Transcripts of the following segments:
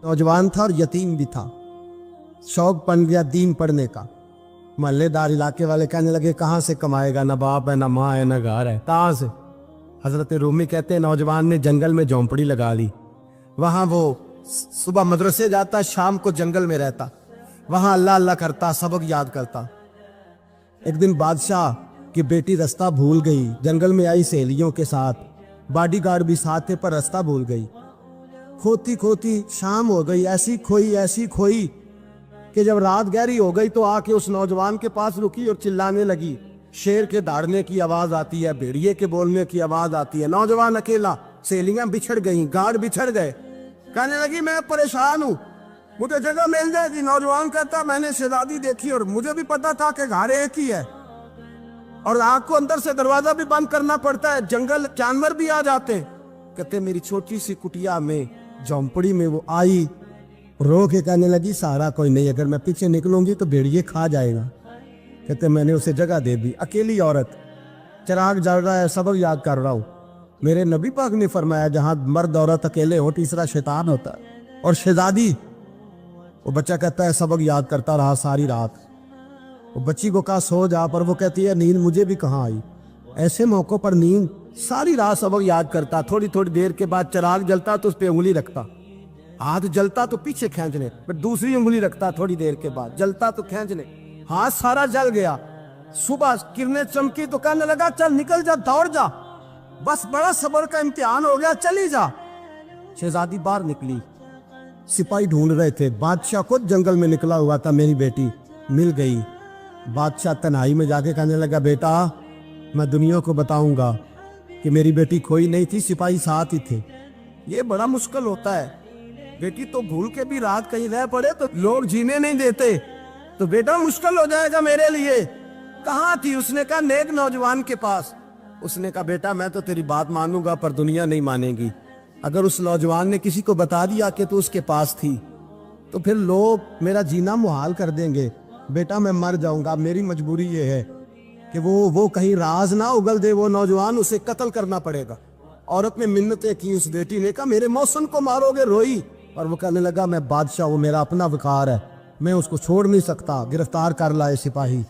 नौजवान था और यतीम भी था। शौक बन गया दीन पढ़ने का। मोहल्लेदार इलाके वाले कहने लगे कहाँ से कमाएगा, ना बाप है ना माँ है ना घर है, कहाँ से। हजरत रूमी कहते हैं नौजवान ने जंगल में झोंपड़ी लगा ली। वहाँ वो सुबह मदरसे जाता, शाम को जंगल में रहता, वहाँ अल्लाह अल्लाह करता, सबक याद करता। एक दिन बादशाह की बेटी रास्ता भूल गई, जंगल में आई सहेलियों के साथ, बॉडीगार्ड भी साथ थे पर रास्ता भूल गई। खोती खोती शाम हो गई, ऐसी खोई कि जब रात गहरी हो गई तो आके उस नौजवान के पास रुकी और चिल्लाने लगी। शेर के दहाड़ने की आवाज आती है, भेड़िए के बोलने की आवाज आती है। नौजवान अकेला, सहेलियां बिछड़ गई, गार्ड बिछड़ गए। कहने लगी मैं परेशान हूँ, मुझे जगह मिल जाएगी। नौजवान कहता मैंने शहजादी देखी और मुझे भी पता था कि घर एक ही है और आग को अंदर से दरवाजा भी बंद करना पड़ता है, जंगल जानवर भी आ जाते। कहते मेरी छोटी सी कुटिया में, झोंपड़ी में वो आई, रो के कहने लगी सहारा कोई नहीं, अगर मैं पीछे निकलूंगी तो भेड़िए खा जाएगा। कहते मैंने उसे जगह दे दी। अकेली औरत, चिराग जल रहा है, सबक याद कर रहा हूँ। मेरे नबी पाक ने फरमाया जहां मर्द औरत अकेले हो तीसरा शैतान होता है। और शहजादी, वो बच्चा कहता है सबक याद करता रहा सारी रात। वो बच्ची को कहा सो जा, पर वो कहती है नींद मुझे भी कहाँ आई। ऐसे मौकों पर नींद, सारी रात सबक याद करता। थोड़ी थोड़ी देर के बाद चिराग जलता तो उस पर उंगली रखता, हाथ जलता तो पीछे खींचने, फिर दूसरी उंगली रखता, थोड़ी देर के बाद जलता तो खींचने, हाथ सारा जल गया। सुबह किरणें चमकी तो कहने लगा चल निकल जा, दौड़ जा, बस बड़ा सब्र का इम्तिहान हो गया, चली जा। शहजादी बाहर निकली, सिपाही ढूंढ रहे थे। बादशाह खुद जंगल में निकला हुआ था, मेरी बेटी मिल गई। बादशाह तन्हाई में जाके कहने लगा बेटा मैं दुनिया को बताऊंगा कि मेरी बेटी खोई नहीं थी, सिपाही साथ ही थे। ये बड़ा मुश्किल होता है, बेटी तो भूल के भी रात कहीं रह पड़े तो लोग जीने नहीं देते, तो बेटा मुश्किल हो जाएगा मेरे लिए। कहाँ थी? उसने कहा नेक नौजवान के पास। उसने कहा बेटा मैं तो तेरी बात मानूंगा पर दुनिया नहीं मानेगी। अगर उस नौजवान ने किसी को बता दिया कि तू उसके पास थी तो फिर लोग मेरा जीना मुहाल कर देंगे। बेटा मैं मर जाऊंगा, मेरी मजबूरी ये है कि वो कहीं राज ना उगल दे वो नौजवान, उसे कत्ल करना पड़ेगा। औरत ने मिन्नतें की, उस बेटी ने कहा मेरे मौसम को मारोगे, रोई। और वो कहने लगा मैं बादशाह, वो मेरा अपना वकार है, मैं उसको छोड़ नहीं सकता। गिरफ्तार कर लाए सिपाही।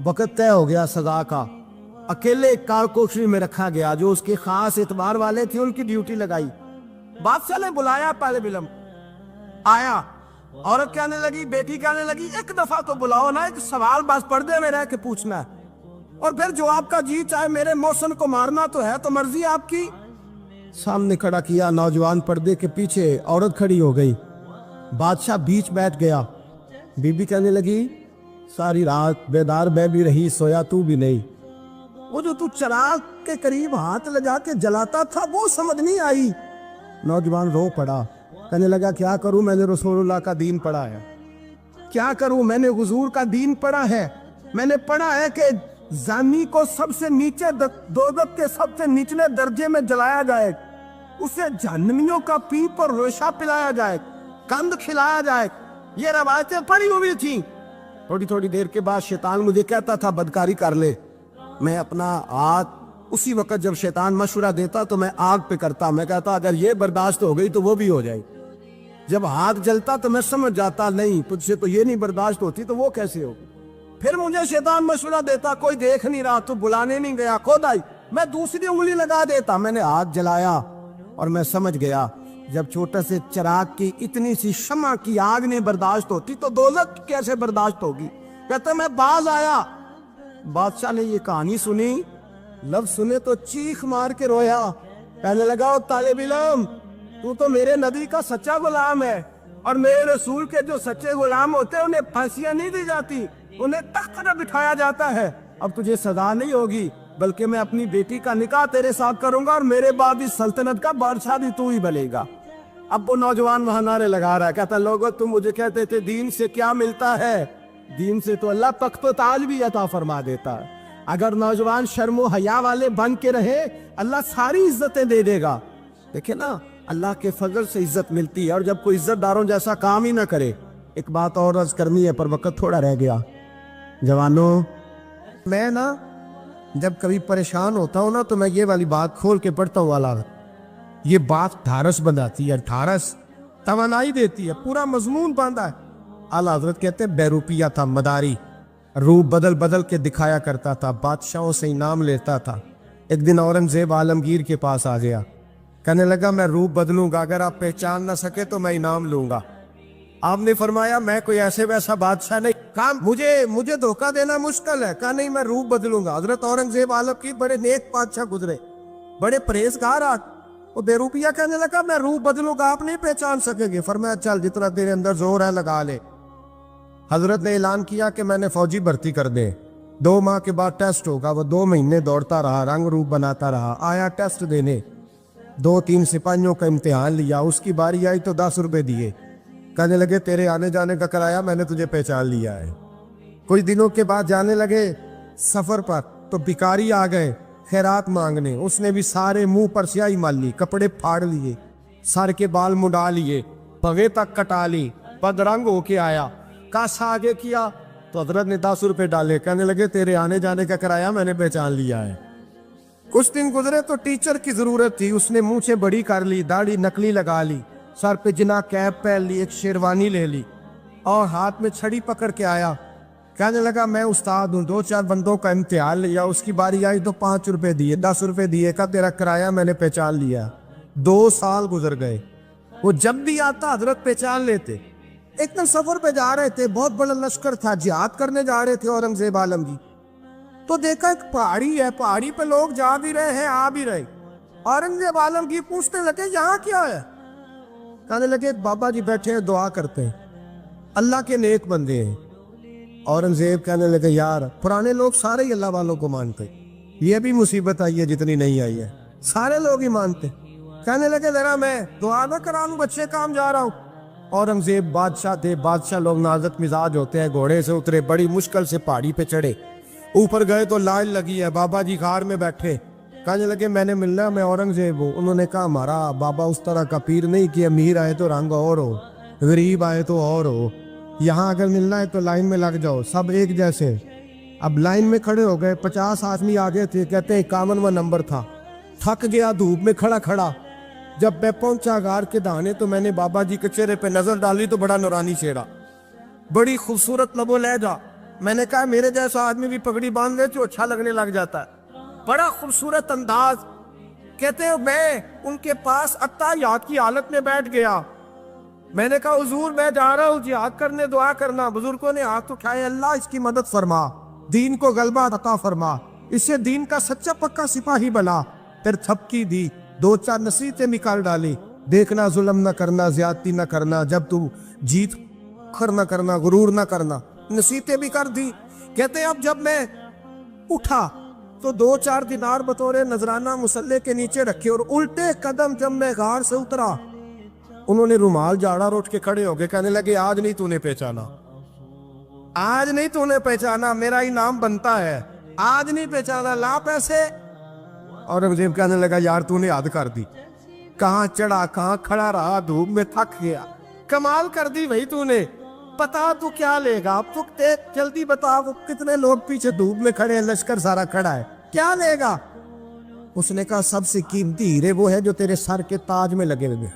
वक्त तय हो गया सजा का। अकेले कारकोशरी में रखा गया, जो उसके खास एतबार वाले थे उनकी ड्यूटी लगाई। बादशाह ने बुलाया, पहले बिलम आया। औरत कहने लगी, बेटी कहने लगी एक दफा तो बुलाओ ना, एक सवाल बस पर्दे में रह के पूछना है, और फिर जो आपका जी चाहे मेरे मौसम को मारना तो है, तो मर्जी आपकी। सामने खड़ा किया, नौजवान पर्दे के पीछे, औरत खड़ी हो गई। बादशाह बीच बैठ गया। बीबी कहने लगी सारी रात बेदार मैं भी रही, सोया तू भी नहीं। वो जो तू चिराग के करीब हाथ लगा के जलाता था वो समझ नहीं आई। नौजवान रो पड़ा, कहने लगा क्या करूं, मैंने रसूलुल्लाह का दीन पढ़ा है, क्या करूं, मैंने हुजूर का दीन पढ़ा है। मैंने पढ़ा है कि जानी को सबसे नीचे दोज़ख के सबसे निचले दर्जे में जलाया जाए, उसे जहन्नमियों का पीप और रेशा पिलाया जाए, कंद खिलाया जाए। ये रवायतें पड़ी हुई थी। थोड़ी थोड़ी देर के बाद शैतान मुझे कहता था बदकारी कर ले। मैं अपना हाथ उसी वक्त जब शैतान मशवरा देता तो मैं आग पे करता। मैं कहता अगर ये बर्दाश्त हो गई तो वो भी हो जाए। जब हाथ जलता तो मैं समझ जाता नहीं तुझसे तो ये नहीं बर्दाश्त होती, तो वो कैसे हो। फिर मुझे शैतान मशवरा देता कोई देख नहीं रहा, तो बुलाने नहीं गया, खुद आई, मैं दूसरी उंगली लगा देता। मैंने हाथ जलाया और मैं समझ गया जब छोटे से चिराग की इतनी सी शमा की आग नहीं बर्दाश्त होती तो दोज़ख कैसे बर्दाश्त होगी। कहता मैं बाज आया। बादशाह ने ये कहानी सुनी, लफ्ज सुने तो चीख मार के रोया। कहने लगा ओ तालिब इल्म, तू तो मेरे नबी का सच्चा गुलाम है, और मेरे रसूल के जो सच्चे गुलाम होते हैं उन्हें फांसियां नहीं दी जाती, उन्हें तख्त पर बिठाया जाता है। अब तुझे सजा नहीं होगी, बल्कि मैं अपनी बेटी का निकाह तेरे साथ करूंगा और मेरे बाद इस सल्तनत का बादशाह भी तू ही बनेगा। अब वो नौजवान वहां नारे लगा रहा है, कहता लोगों तुम मुझे कहते थे दीन से क्या मिलता है, दीन से तो अल्लाह तख्त व ताज भी अता फरमा देता है। अगर नौजवान शर्म व हया वाले बन के रहे अल्लाह सारी इज्जतें दे देगा। देखे ना अल्लाह के फजल से इज्जत मिलती है, और जब कोई इज्जतदारों जैसा काम ही ना करे। एक बात और अर्ज करनी है पर वक्त थोड़ा रह गया। जवानों, मैं ना जब कभी परेशान होता हूँ ना तो मैं ये वाली बात खोल के पढ़ता हूँ वाला, ये बात ढारस बनाती है, ढारस तवानाई देती है, पूरा मजमून बांधा है। आला हजरत कहते हैं बेरूपिया था, मदारी, रूप बदल बदल के दिखाया करता था, बादशाहों से इनाम लेता था। एक दिन औरंगजेब आलमगीर के पास आ गया, कहने लगा मैं रूप बदलूंगा, अगर आप पहचान ना सके तो मैं इनाम लूंगा। आपने फरमाया मैं कोई ऐसे वैसा बादशाह नहीं, कहा मुझे धोखा देना मुश्किल है। कहा नहीं, मैं रूप बदलूंगा। हजरत औरंगजेब आलमगीर बड़े नेक बादशाह गुजरे, बड़े परहेजगार। वो बेरूपिया कहने लगा मैं रूप बदलूंगा, आप नहीं पहचान सकेंगे। फरमाया चल जितना तेरे अंदर जोर है लगा ले। हजरत ने ऐलान किया कि मैंने फौजी भर्ती कर दे, 2 माह के बाद टेस्ट होगा। वो 2 महीने दौड़ता रहा, रंग रूप बनाता रहा, आया टेस्ट देने, 2-3 सिपाहियों का इम्तिहान लिया, उसकी बारी आई तो 10 रुपए दिए, कहने लगे तेरे आने जाने का किराया मैंने तुझे पहचान लिया है। कुछ दिनों के बाद जाने लगे सफर पर, तो भिखारी आ गए खैरात मांगने। उसने भी सारे मुंह पर स्याही मार ली, कपड़े फाड़ लिए, सर के बाल मुड़ा लिए, पगे तक कटा ली, बदरंग होके आया। कासा आगे किया तो हजरत ने 10 रुपए डाले, कहने लगे तेरे आने जाने का किराया मैंने पहचान लिया है। कुछ दिन गुजरे तो टीचर की जरूरत थी, उसने मुंह से बड़ी कर ली, दाढ़ी नकली लगा ली, सर पे जिना कैप पहन ली, एक शेरवानी ले ली और हाथ में छड़ी पकड़ के आया। कहने लगा मैं उस्ताद हूँ, 2-4 बंदों का इम्तिहान लिया, उसकी बारी आई तो 5 रुपए दिए, 10 रुपए दिए, का तेरा किराया मैंने पहचान लिया। 2 साल गुजर गए, वो जब भी आता हजरत पहचान लेते। एक दिन सफर पे जा रहे थे, बहुत बड़ा लश्कर था, जिहाद करने जा रहे थे औरंगजेब आलमगीर। तो देखा एक पहाड़ी है, पहाड़ी पे लोग जा भी रहे हैं आ भी रहे। औरंगजेब आलमगीर पूछने लगे यहाँ क्या है? कहने लगे बाबा जी बैठे हैं दुआ करते हैं, अल्लाह के नेक बंदे हैं। औरंगजेब कहने लगे यार पुराने लोग सारे ही अल्लाह वालों को मानते, ये भी मुसीबत आई है जितनी नहीं आई है, सारे लोग ही मानते। कहने लगे जरा मैं दुआ ना करा लूं, बच्चे काम जा रहा हूँ। औरंगजेब बादशाह थे, बादशाह लोग नाजुक मिजाज होते हैं। घोड़े से उतरे, बड़ी मुश्किल से पहाड़ी पे चढ़े, ऊपर गए तो लाइन लगी है, बाबा जी खार में बैठे। कहने लगे मैंने मिलना, मैं औरंगजेब हूँ। उन्होंने कहा हमारा बाबा उस तरह का पीर नहीं कि अमीर आए तो रंग और हो, गरीब आए तो और हो, यहाँ अगर मिलना है तो लाइन में लग जाओ, सब एक जैसे। अब लाइन में खड़े हो गए, 50 आदमी आगे थे, कहते हैं 51वां नंबर था। थक गया धूप में खड़ा खड़ा। जब मैं पहुंचा गार के दाने तो मैंने बाबा जी के चेहरे पे नजर डाली तो बड़ा नूरानी चेहरा, बड़ी खूबसूरत लबो लहजा। मैंने कहा मेरे जैसा आदमी भी पगड़ी बांध ले तो अच्छा लगने लग जाता है, बड़ा खूबसूरत अंदाज। कहते हैं मैं उनके पास अत्ताहियात की हालत में बैठ गया। मैंने कहा हुजूर मैं जा रहा हूँ जिहाद करने, दुआ करना। बुजुर्गों ने हाथ उठाए, अल्लाह इसकी मदद फरमा, दीन को गलबा अता फरमा, इससे दीन का सच्चा पक्का सिपाही बना। फिर थपकी दी, 2-4 नसीहतें निकाल डाली, देखना जुल्म न करना, ज्यादती न करना, जब तू जीत खर न करना, गुरूर न करना, नसीहतें भी कर दी। कहते अब जब मैं उठा तो 2-4 दिनार बतौरे नजराना मुसल्ले के नीचे रखे और उल्टे कदम जब मैं गार से उतरा, उन्होंने रुमाल झाड़ा और उठ के खड़े हो गए। कहने लगे आज नहीं तूने पहचाना, आज नहीं तूने पहचाना, मेरा इनाम बनता है, आज नहीं पहचाना, ला पैसे। औरंगजेब कहने लगा यार तूने हद कर दी, कहाँ चढ़ा कहाँ खड़ा रहा, धूप में थक गया, कमाल कर दी भाई तूने। बता तू क्या लेगा, अब तू जल्दी बता, वो कितने लोग पीछे धूप में खड़े हैं, लश्कर सारा खड़ा है, क्या लेगा? उसने कहा सबसे कीमती हीरे वो है जो तेरे सर के ताज में लगे हुए,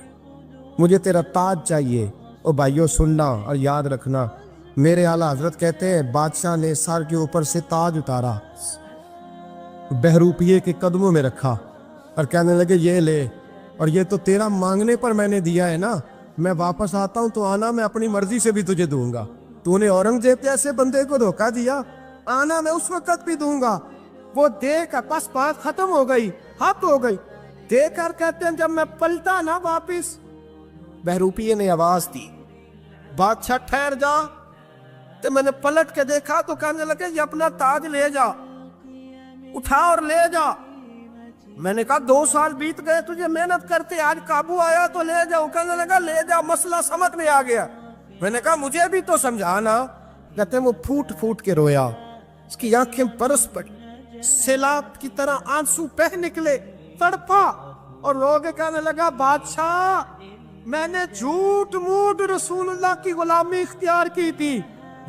मुझे तेरा ताज चाहिए। ओ भाइयों सुनना और याद रखना, मेरे आला हजरत कहते हैं बादशाह ने सर के ऊपर से ताज उतारा, बहरूपिये के कदमों में रखा और कहने लगे ये ले, और ये तो तेरा मांगने पर मैंने दिया है ना, मैं वापस आता हूं तो आना मैं अपनी मर्जी से भी तुझे दूंगा। तूने औरंगजेब जैसे बंदे को धोखा दिया, आना मैं उस वक्त भी दूंगा। वो देख बस बात खत्म हो गई, हद हो गई। देखकर कहते हैं जब मैं पलटा ना वापिस, बहरूपिये ने आवाज दी बादशाह ठहर जा। तो मैंने पलट के देखा तो कहने लगे ये अपना ताज ले जा, उठा और ले जा। मैंने कहा 2 साल बीत गए तुझे मेहनत करते, आज काबू आया तो ले जाओ। कहने लगा ले जा, मसला समझ में आ गया। मैंने कहा मुझे भी तो समझाना। कहते वो फूट फूट के रोया, उसकी आंखें बरस पड़ी, सैलाब की तरह आंसू बह निकले, तड़पा और रो के कहने लगा बादशाह मैंने झूठ मूठ रसूलुल्लाह की गुलामी इख्तियार की थी,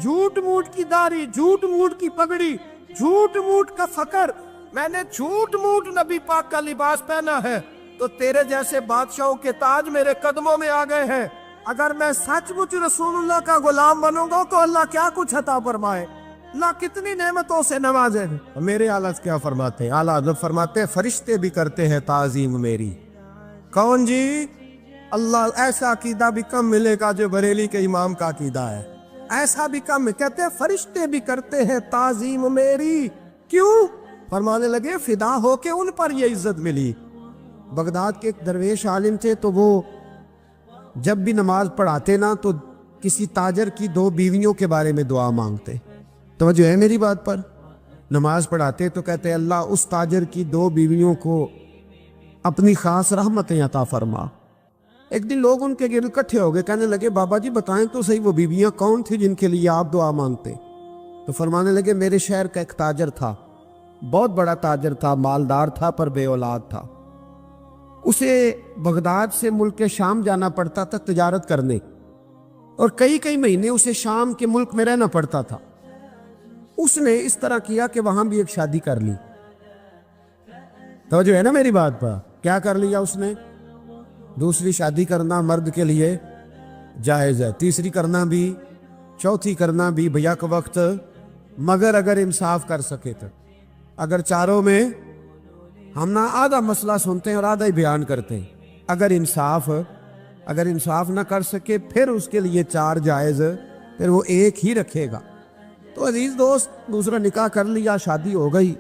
झूठ मूठ की दाढ़ी, झूठ मूठ की पगड़ी, झूठ मूठ का फकर, मैंने झूठ मूठ नबी पाक का लिबास पहना है, तो तेरे जैसे बादशाहों के ताज मेरे कदमों में आ गए हैं। अगर मैं सचमुच रसूलुल्लाह का गुलाम बनूंगा तो अल्लाह क्या कुछ अता फरमाए, अल्लाह कितनी नेमतों से नवाजे। मेरे आला क्या फरमाते हैं, आला हज़रत फरमाते हैं फरिश्ते भी करते हैं ताज़ीम मेरी। कौन जी? अल्लाह। ऐसा अकीदा भी कम मिलेगा जो बरेली के इमाम का अकीदा है, ऐसा भी कम। कहते हैं फरिश्ते भी करते हैं ताज़ीम मेरी। क्यों? फरमाने लगे फिदा हो के उन पर ये इज्जत मिली। बगदाद के एक दरवेश आलिम थे, तो वो जब भी नमाज पढ़ाते ना तो किसी ताजर की 2 बीवियों के बारे में दुआ मांगते। तो जो है मेरी बात पर, नमाज पढ़ाते तो कहते अल्लाह उस ताजर की 2 बीवियों को अपनी खास रहमतें अता फरमा। एक दिन लोग उनके गिर्द इकट्ठे हो गए, कहने लगे बाबा जी बताएं तो सही वो बीवियां कौन थी जिनके लिए आप दुआ मांगते। तो फरमाने लगे मेरे शहर का एक ताजर था, बहुत बड़ा ताजर था, मालदार था पर बे औलाद था। उसे बगदाद से मुल्क के शाम जाना पड़ता था तिजारत करने, और कई कई महीने उसे शाम के मुल्क में रहना पड़ता था। उसने इस तरह किया कि वहां भी एक शादी कर ली। तो जो है ना मेरी बात पर, क्या कर लिया उसने? दूसरी शादी करना मर्द के लिए जायज़ है, तीसरी करना भी, चौथी करना भी भैया का वक्त, मगर अगर इंसाफ कर सके तो। अगर चारों में हम ना आधा मसला सुनते हैं और आधा ही बयान करते हैं, अगर इंसाफ ना कर सके फिर उसके लिए 4 जायज़, फिर वो एक ही रखेगा। तो अजीज दोस्त, दूसरा निकाह कर लिया, शादी हो गई।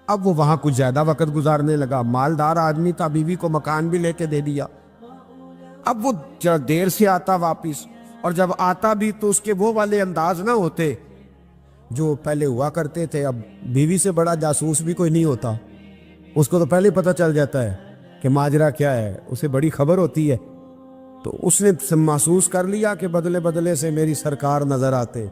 अब वो वहां कुछ ज्यादा वक्त गुजारने लगा, मालदार आदमी था, बीवी को मकान भी लेके दे दिया। अब वो जरा देर से आता वापिस, और जब आता भी तो उसके वो वाले अंदाज ना होते जो पहले हुआ करते थे। अब बीवी से बड़ा जासूस भी कोई नहीं होता, उसको तो पहले पता चल जाता है कि माजरा क्या है, उसे बड़ी खबर होती है। तो उसने महसूस कर लिया कि बदले बदले से मेरी सरकार नजर आते।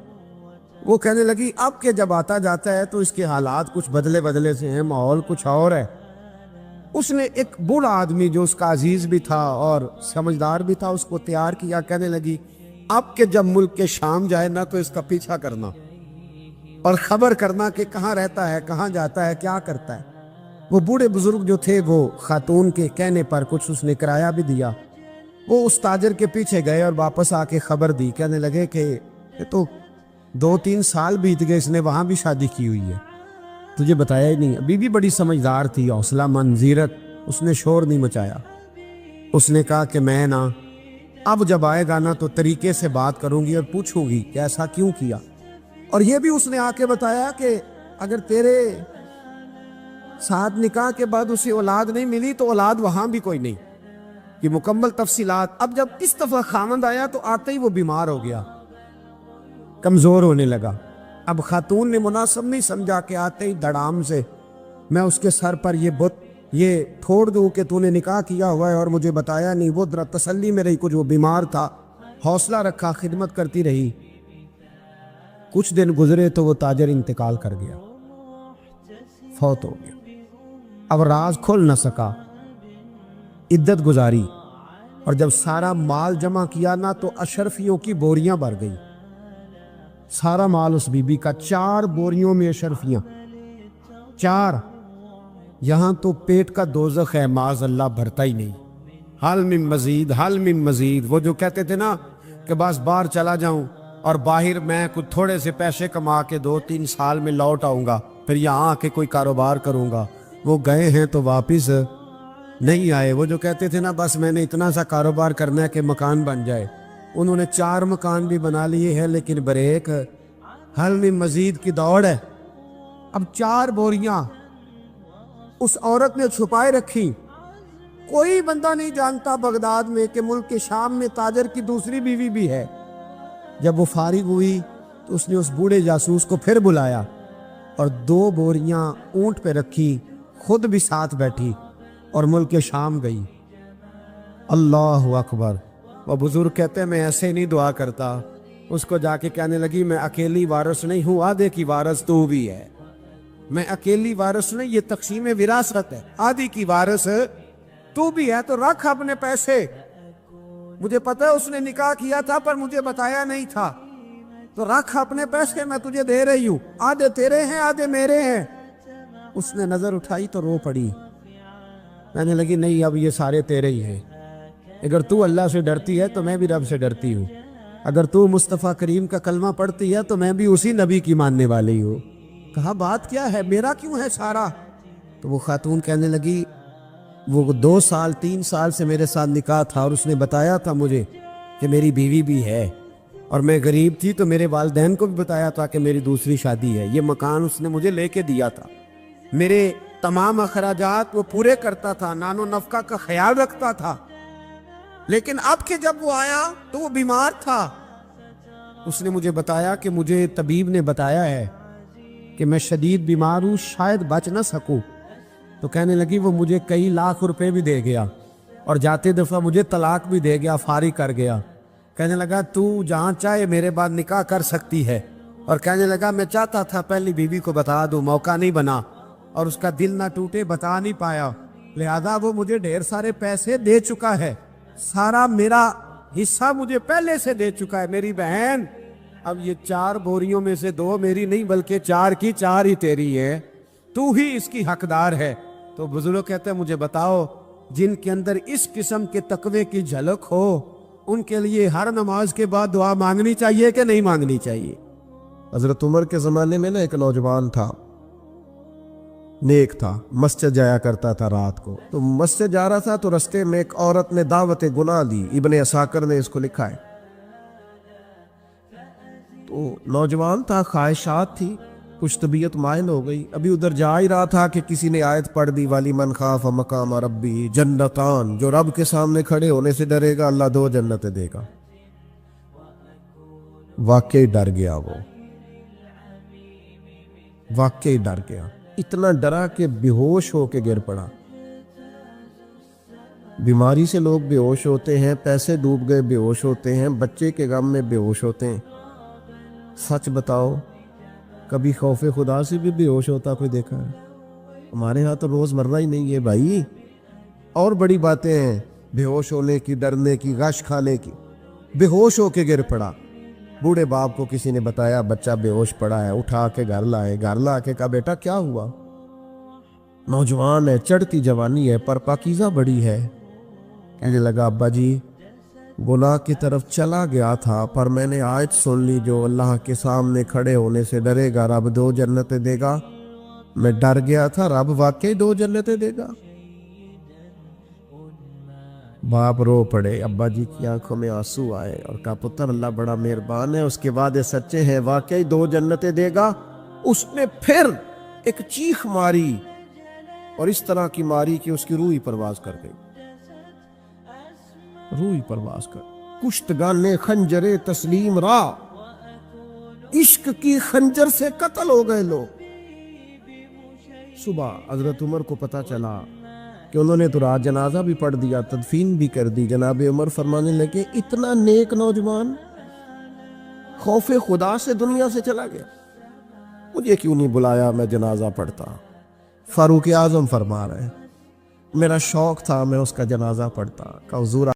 वो कहने लगी अब के जब आता जाता है तो इसके हालात कुछ बदले बदले से हैं, माहौल कुछ और है। उसने एक बूढ़ा आदमी जो उसका अजीज भी था और समझदार भी था, उसको तैयार किया। कहने लगी अब के जब मुल्क के शाम जाए ना तो इसका पीछा करना और खबर करना कि कहाँ रहता है, कहाँ जाता है, क्या करता है। वो बूढ़े बुजुर्ग जो थे वो खातून के कहने पर कुछ उसने किराया भी दिया। वो उस ताजर के पीछे गए और वापस आके खबर दी। कहने लगे कि ये तो 2-3 साल बीत गए, इसने वहां भी शादी की हुई है, तुझे बताया ही नहीं। बीवी बड़ी समझदार थी, हौसला मंद, जीरक, उसने शोर नहीं मचाया। उसने कहा कि मैं ना अब जब आएगा ना तो तरीके से बात करूंगी और पूछूंगी कि ऐसा क्यों किया। और ये भी उसने आके बताया कि अगर तेरे साथ निकाह के बाद उसे औलाद नहीं मिली तो औलाद वहां भी कोई नहीं, कि मुकम्मल तफसीलात। अब जब इस दफा खामंद आया तो आते ही वो बीमार हो गया, कमजोर होने लगा। अब खातून ने मुनासिब नहीं समझा कि आते ही धड़ाम से मैं उसके सर पर ये बुत ये फोड़ दूं कि तूने निकाह किया हुआ है और मुझे बताया नहीं। वो जरा तसल्ली में रही, कुछ वो बीमार था, हौसला रखा, खिदमत करती रही। कुछ दिन गुजरे तो वो ताजर इंतकाल कर गया, फौत हो गया। अब राज खोल न सका, इद्दत गुजारी, और जब सारा माल जमा किया ना तो अशरफियों की बोरियां भर गई। सारा माल उस बीबी का, 4 बोरियों में अशरफियां, 4। यहां तो पेट का दोज़ख है, माज़ अल्लाह भरता ही नहीं। हाल मिन मजीद, हाल मिन मजीद। वो जो कहते थे ना कि बस बाहर चला जाऊं और बाहर मैं कुछ थोड़े से पैसे कमा के 2-3 साल में लौट आऊंगा, फिर यहाँ आके कोई कारोबार करूंगा, वो गए हैं तो वापिस नहीं आए। वो जो कहते थे ना बस मैंने इतना सा कारोबार करना है कि मकान बन जाए, उन्होंने 4 मकान भी बना लिए हैं, लेकिन ब्रेक हल में मजीद की दौड़ है। अब 4 बोरियां उस औरत ने छुपाए रखी। कोई बंदा नहीं जानता बगदाद में कि मुल्क के शाम में ताजर की दूसरी बीवी भी है। जब वो फारिग हुई तो उसने उस बूढ़े जासूस को फिर बुलाया और 2 बोरियां ऊंट पे रखी, खुद भी साथ बैठी और मुल्क के शाम गई। अल्लाह अकबर। वह बुजुर्ग कहते हैं मैं ऐसे नहीं दुआ करता। उसको जाके कहने लगी मैं अकेली वारिस नहीं हूं, आधे की वारिस तू भी है। मैं अकेली वारिस नहीं, ये तकसीम विरासत है, आधी की वारिस तू भी है। तो रख अपने पैसे, मुझे पता है उसने निकाह किया था पर मुझे बताया नहीं था, तो रख अपने पैसे, मैं तुझे दे रही हूं, आधे तेरे हैं आधे मेरे हैं। उसने नजर उठाई तो रो पड़ी, कहने लगी नहीं अब ये सारे तेरे ही हैं, اگر تو اللہ سے ڈرتی ہے تو میں بھی رب سے ڈرتی ہوں، اگر تو مصطفیٰ کریم کا کلمہ پڑھتی ہے تو میں بھی اسی نبی کی ماننے والی ہوں۔ کہا بات کیا ہے، میرا کیوں ہے سارا؟ تو وہ خاتون کہنے لگی وہ 2 سال 3 سال سے میرے ساتھ نکاح تھا اور اس نے بتایا تھا مجھے کہ میری بیوی بھی ہے، اور میں غریب تھی تو میرے والدین کو بھی بتایا تھا کہ میری دوسری شادی ہے۔ یہ مکان اس نے مجھے لے کے دیا تھا، میرے تمام اخراجات وہ پورے کرتا تھا، نان و نفقہ کا خیال رکھتا تھا، لیکن اب کہ جب وہ آیا تو وہ بیمار تھا۔ اس نے مجھے بتایا کہ مجھے طبیب نے بتایا ہے کہ میں شدید بیمار ہوں، شاید بچ نہ سکوں۔ تو کہنے لگی وہ مجھے کئی لاکھ روپے بھی دے گیا اور جاتے دفعہ مجھے طلاق بھی دے گیا، فارغ کر گیا۔ کہنے لگا تو جہاں چاہے میرے بعد نکاح کر سکتی ہے، اور کہنے لگا میں چاہتا تھا پہلی بیوی کو بتا دوں، موقع نہیں بنا اور اس کا دل نہ ٹوٹے، بتا نہیں پایا، لہذا وہ مجھے ڈھیر سارے پیسے دے چکا ہے، سارا میرا حصہ مجھے پہلے سے دے چکا ہے۔ میری بہن اب یہ 4 بوریوں میں سے 2 میری نہیں بلکہ 4 کی 4 ہی تیری ہے، تو ہی اس کی حقدار ہے۔ تو بزرگ کہتے ہیں مجھے بتاؤ جن کے اندر اس قسم کے تقوی کی جھلک ہو ان کے لیے ہر نماز کے بعد دعا مانگنی چاہیے کہ نہیں مانگنی چاہیے؟ حضرت عمر کے زمانے میں ایک نوجوان تھا، نیک تھا، مسجد جایا کرتا تھا رات کو۔ تو مسجد جا رہا تھا تو رستے میں ایک عورت نے دعوت گناہ دی، ابن عساکر نے اس کو لکھا ہے۔ تو نوجوان تھا، خواہشات تھی، کچھ طبیعت مائل ہو گئی، ابھی ادھر جا ہی رہا تھا کہ کسی نے آیت پڑھ دی والی من خاف مقام ربی جنتان، جو رب کے سامنے کھڑے ہونے سے ڈرے گا اللہ 2 جنتیں دے گا۔ واقعی ڈر گیا، وہ واقعی ڈر گیا، اتنا ڈرا کہ بے ہوش ہو کے گر پڑا۔ بیماری سے لوگ بے ہوش ہوتے ہیں، پیسے ڈوب گئے بے ہوش ہوتے ہیں، بچے کے غم میں بے ہوش ہوتے ہیں۔ سچ بتاؤ کبھی خوف خدا سے بھی بے ہوش ہوتا کوئی دیکھا ہے؟ ہمارے ہاں تو روز مرہ ہی نہیں ہے بھائی، اور بڑی باتیں ہیں بے ہوش ہونے کی، ڈرنے کی، غش کھانے کی۔ بے ہوش ہو کے گر پڑا، بوڑھے باپ کو کسی نے بتایا بچہ بے ہوش پڑا ہے، اٹھا کے گھر لائے، گھر لا کے کہا بیٹا کیا ہوا؟ نوجوان ہے، چڑھتی جوانی ہے پر پاکیزہ بڑی ہے۔ کہنے لگا ابا جی گناہ کی طرف چلا گیا تھا پر میں نے آیت سن لی جو اللہ کے سامنے کھڑے ہونے سے ڈرے گا رب 2 جنتیں دے گا، میں ڈر گیا تھا، رب واقعی 2 جنتیں دے گا۔ باپ رو پڑے، ابا جی کی آنکھوں میں آنسو آئے اور کہا پتر اللہ بڑا مہربان ہے، اس کے وعدے سچے ہیں، واقعی 2 جنتیں دے گا۔ اس نے پھر ایک چیخ ماری اور اس طرح کی ماری کہ اس کی روح ہی پرواز کر گئی، روح ہی پرواز کر۔ کشتگان نے خنجر تسلیم را، عشق کی خنجر سے قتل ہو گئے لوگ۔ صبح حضرت عمر کو پتا چلا کہ انہوں نے تو رات جنازہ بھی پڑھ دیا، تدفین بھی کر دی۔ جناب عمر فرمانے لگے اتنا نیک نوجوان خوف خدا سے دنیا سے چلا گیا، مجھے کیوں نہیں بلایا میں جنازہ پڑھتا؟ فاروق اعظم فرما رہے ہیں میرا شوق تھا میں اس کا جنازہ پڑھتا۔ کہ حضور